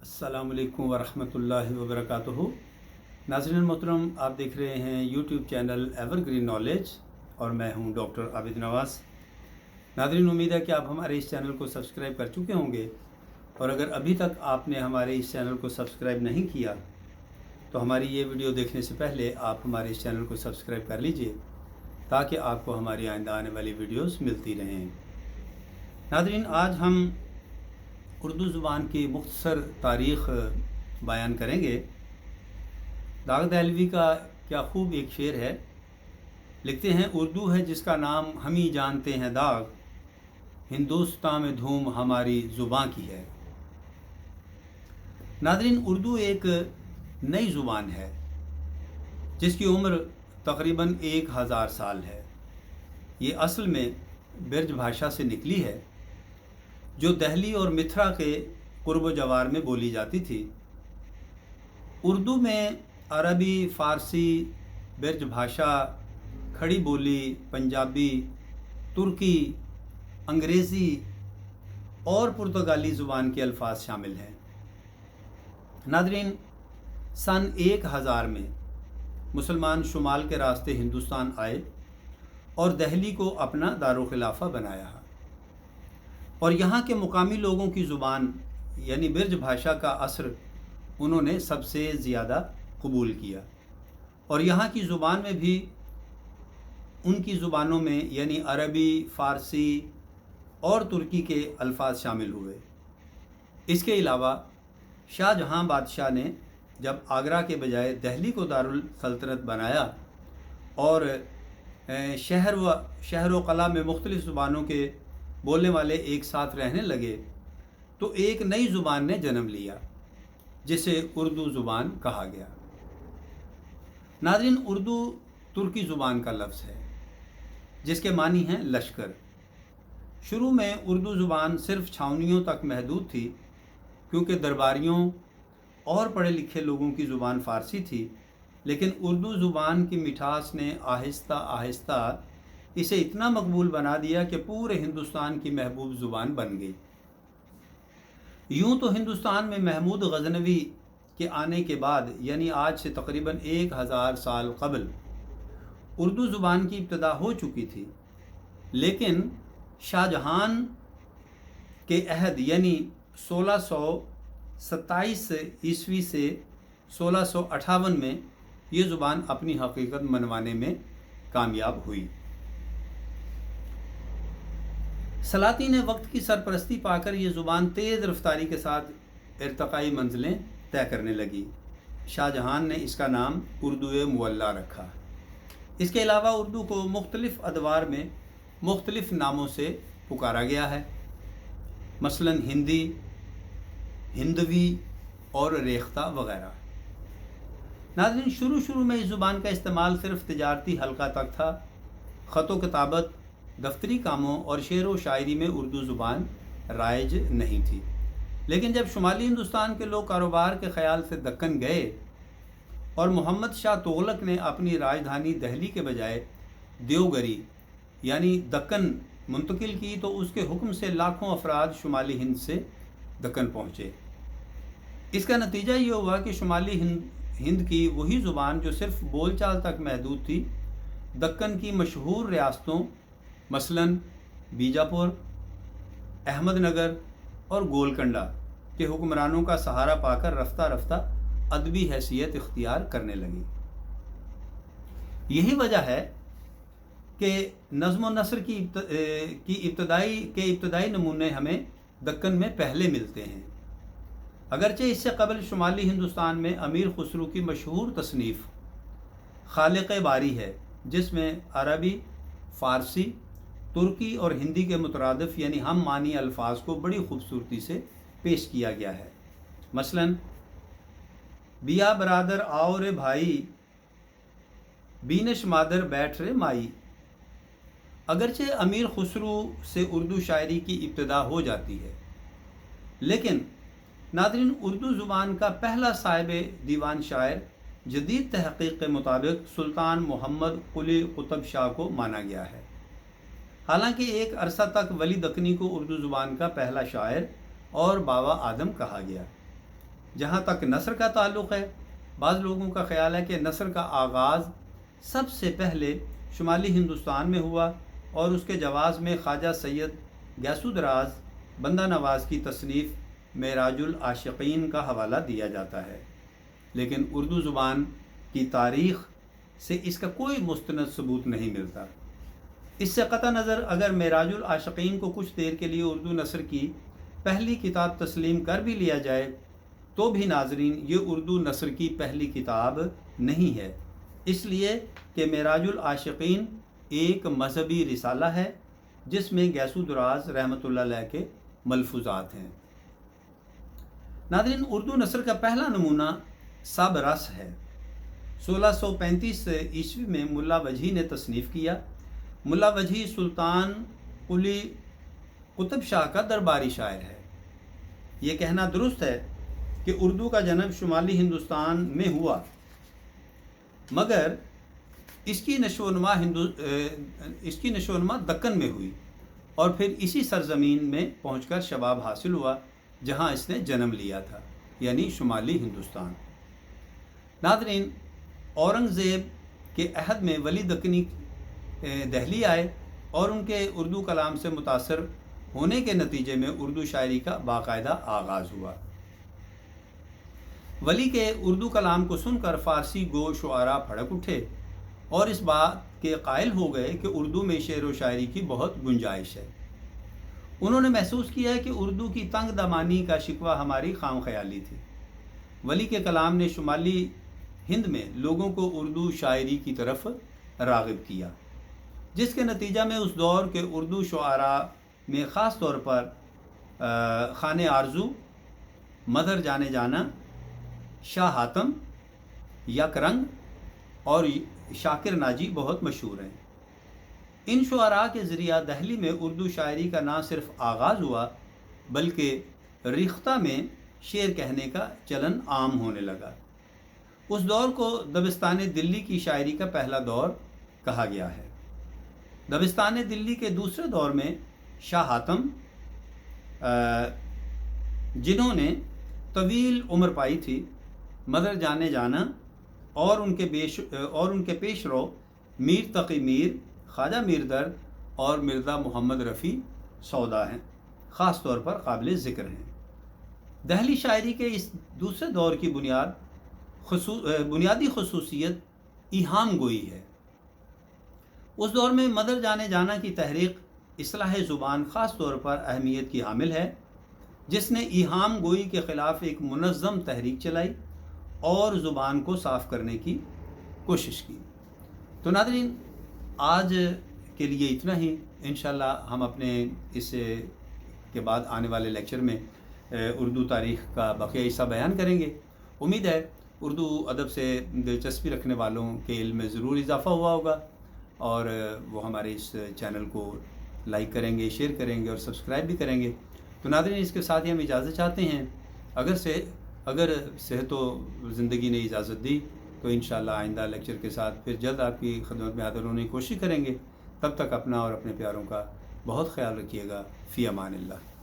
अस्सलाम वालेकुम वरहमतुल्लाहि वबरकातुहू। नाज़रीन मोहतरम, आप देख रहे हैं यूट्यूब चैनल एवरग्रीन नॉलेज और मैं हूं डॉक्टर आबिद नवाज़। नाज़रीन, उम्मीद है कि आप हमारे इस चैनल को सब्सक्राइब कर चुके होंगे, और अगर अभी तक आपने हमारे इस चैनल को सब्सक्राइब नहीं किया तो हमारी ये वीडियो देखने से पहले आप हमारे इस चैनल को सब्सक्राइब कर लीजिए ताकि आपको हमारी आइंदा आने वाली वीडियोस मिलती रहें। नाज़रीन, आज हम उर्दू ज़ुबान की मुख्तसर तारीख़ बयान करेंगे। दाग दहलवी का क्या खूब एक शेर है। लिखते हैं, उर्दू है जिसका नाम हम ही जानते हैं दाग, हिंदुस्तान में धूम हमारी ज़ुबान की है। नाज़रीन, उर्दू एक नई ज़ुबान है जिसकी उम्र तकरीबन 1000 साल है। ये असल में ब्रज भाषा से निकली है जो दहली और मिथिला के कुर्ब जवार में बोली जाती थी। उर्दू में अरबी, फ़ारसी, ब्रज भाषा, खड़ी बोली, पंजाबी, तुर्की, अंग्रेज़ी और पुर्तगाली ज़ुबान के अल्फाज शामिल हैं। नाज़रीन, सन 1000 में मुसलमान शुमाल के रास्ते हिंदुस्तान आए और दहली को अपना दारुल खिलाफा बनाया, और यहाँ के मुकामी लोगों की ज़ुबान यानी ब्रज भाषा का असर उन्होंने सबसे ज़्यादा कबूल किया, और यहाँ की ज़ुबान में भी उनकी ज़ुबानों में यानी अरबी, फ़ारसी और तुर्की के अल्फाज शामिल हुए। इसके अलावा शाहजहाँ बादशाह ने जब आगरा के बजाय दहली को दारुल सल्तनत बनाया और शहर व कला में मुख्तलिफ़ ज़ुबानों के बोलने वाले एक साथ रहने लगे तो एक नई ज़ुबान ने जन्म लिया जिसे उर्दू ज़ुबान कहा गया। नाज़रीन, उर्दू तुर्की ज़ुबान का लफ्ज़ है जिसके मानी हैं लश्कर। शुरू में उर्दू ज़ुबान सिर्फ़ छावनियों तक महदूद थी क्योंकि दरबारियों और पढ़े लिखे लोगों की ज़ुबान फ़ारसी थी, लेकिन उर्दू ज़ुबान की मिठास ने आहिस्ता आहिस्ता इसे इतना मकबूल बना दिया कि पूरे हिंदुस्तान की महबूब ज़ुबान बन गई। यूँ तो हिंदुस्तान में महमूद गज़नवी के आने के बाद यानी आज से तकरीबन 1000 साल कबल उर्दू ज़ुबान की इब्तदा हो चुकी थी, लेकिन शाहजहाँ के अहद यानी 1627 ईस्वी से 1658 में ये ज़ुबान अपनी हकीकत मनवाने में कामयाब हुई। सलातीन वक्त की सरपरस्ती पाकर ये ज़ुबान तेज़ रफ्तारी के साथ इर्तकाई मंजिलें तय करने लगी। शाहजहाँ ने इसका नाम उर्दू मुअल्ला रखा। इसके अलावा उर्दू को मुख्तलिफ़ अदवार में मुख्तलिफ़ नामों से पुकारा गया है, मसलन हिंदी, हिंदवी और रेख्ता वगैरह। नाज़रीन, शुरू में इस ज़ुबान का इस्तेमाल सिर्फ़ तिजारती हल्का तक था। ख़त किताबत, दफ्तरी कामों और शेर व शायरी में उर्दू ज़ुबान राइज नहीं थी, लेकिन जब शुमाली हिंदुस्तान के लोग कारोबार के ख़याल से दक्कन गए और मोहम्मद शाह तुगलक ने अपनी राजधानी दहली के बजाय देवगरी यानी दक्कन मुंतकिल की तो उसके हुक्म से लाखों अफराद शुमाली हिंद से दक्कन पहुँचे। इसका नतीजा ये हुआ कि शुमाली हिंद की वही ज़ुबान जो सिर्फ बोलचाल तक महदूद थी, दक्कन की मशहूर रियासतों मसलन बीजापुर, अहमदनगर और गोलकंडा के हुक्मरानों का सहारा पाकर रफ्ता रफ्ता अदबी हैसियत इख्तियार करने लगी। यही वजह है कि नज़्म व नस्र की इब्तदाई नमूने हमें दक्कन में पहले मिलते हैं। अगरचे इससे कबल शुमाली हिंदुस्तान में अमीर खुसरू की मशहूर तसनीफ़ खालिक़ बारी है जिसमें अरबी, फ़ारसी, तुर्की और हिंदी के मुतरादिफ यानी हम मानी अल्फाज को बड़ी खूबसूरती से पेश किया गया है। मसलन, बिया बरादर आओ रे भाई, बीनश मादर बैठ रे माई। अगरचे अमीर खुसरू से उर्दू शायरी की इब्तदा हो जाती है, लेकिन नाज़रीन, उर्दू ज़ुबान का पहला साहिब दीवान शायर जदीद तहक़ीक़ के मुताबिक सुल्तान मोहम्मद कुली कुतुब शाह को माना गया है। हालांकि एक अरसा तक वली दक्कनी को उर्दू ज़ुबान का पहला शायर और बाबा आदम कहा गया। جہاں تک نثر کا تعلق ہے، بعض لوگوں کا خیال ہے کہ نثر کا آغاز سب سے پہلے شمالی ہندوستان میں ہوا اور اس کے جواز میں خواجہ سید گیسو دراز بندہ نواز کی تصنیف معراج العاشقین کا حوالہ دیا جاتا ہے، لیکن اردو زبان کی تاریخ سے اس کا کوئی مستند ثبوت نہیں ملتا۔ اس سے قطع نظر اگر معراج العاشقین کو کچھ دیر کے لیے اردو نثر کی پہلی کتاب تسلیم کر بھی لیا جائے تو بھی ناظرین یہ اردو نثر کی پہلی کتاب نہیں ہے، اس لیے کہ معراج العاشقین ایک مذہبی رسالہ ہے جس میں گیسو دراز رحمۃ اللہ علیہ کے ملفوظات ہیں۔ ناظرین، اردو نثر کا پہلا نمونہ سب رس ہے۔ 1635 عیسوی میں ملا وجہی نے تصنیف کیا۔ ملا وجہی سلطان قلی قطب شاہ کا درباری شاعر ہے۔ یہ کہنا درست ہے کہ اردو کا جنم شمالی ہندوستان میں ہوا، مگر اس کی نشو و نما دکن میں ہوئی اور پھر اسی سرزمین میں پہنچ کر شباب حاصل ہوا جہاں اس نے جنم لیا تھا، یعنی شمالی ہندوستان۔ ناظرین، اورنگزیب کے عہد میں ولی دکنی دہلی آئے اور ان کے اردو کلام سے متاثر ہونے کے نتیجے میں اردو شاعری کا باقاعدہ آغاز ہوا۔ ولی کے اردو کلام کو سن کر فارسی گو شعراء بھڑک اٹھے اور اس بات کے قائل ہو گئے کہ اردو میں شعر و شاعری کی بہت گنجائش ہے۔ انہوں نے محسوس کیا ہے کہ اردو کی تنگ دمانی کا شکوہ ہماری خام خیالی تھی۔ ولی کے کلام نے شمالی ہند میں لوگوں کو اردو شاعری کی طرف راغب کیا، جس کے نتیجہ میں اس دور کے اردو شعراء میں خاص طور پر خان آرزو، مدر جانے جانا، شاہ حاتم، یک رنگ اور شاکر ناجی بہت مشہور ہیں۔ ان شعراء کے ذریعہ دہلی میں اردو شاعری کا نہ صرف آغاز ہوا بلکہ ریختہ میں شعر کہنے کا چلن عام ہونے لگا۔ اس دور کو دبستان دلی کی شاعری کا پہلا دور کہا گیا ہے۔ دبستان دلی کے دوسرے دور میں شاہ حاتم، جنہوں نے طویل عمر پائی تھی، مدر جانے جانا اور ان کے پیش رو میر تقی میر، خواجہ میر درد اور مرزا محمد رفیع سودا ہیں، خاص طور پر قابل ذکر ہیں۔ دہلی شاعری کے اس دوسرے دور کی بنیادی خصوصیت ایہام گوئی ہے۔ اس دور میں مدر جانے جانا کی تحریک اصلاح زبان خاص طور پر اہمیت کی حامل ہے، جس نے ایہام گوئی کے خلاف ایک منظم تحریک چلائی اور زبان کو صاف کرنے کی کوشش کی۔ تو ناظرین، آج کے لیے اتنا ہی۔ انشاءاللہ ہم اپنے اس کے بعد آنے والے لیکچر میں اردو تاریخ کا بقیہ حصہ بیان کریں گے۔ امید ہے اردو ادب سے دلچسپی رکھنے والوں کے علم میں ضرور اضافہ ہوا ہوگا اور وہ ہمارے اس چینل کو لائک کریں گے، شیئر کریں گے اور سبسکرائب بھی کریں گے۔ تو ناظرین، اس کے ساتھ ہی ہم اجازت چاہتے ہیں۔ اگر صحت و زندگی نے اجازت دی تو انشاءاللہ آئندہ لیکچر کے ساتھ پھر جلد آپ کی خدمت میں حاضر ہونے کی کوشش کریں گے۔ تب تک اپنا اور اپنے پیاروں کا بہت خیال رکھیے گا۔ فی امان اللہ۔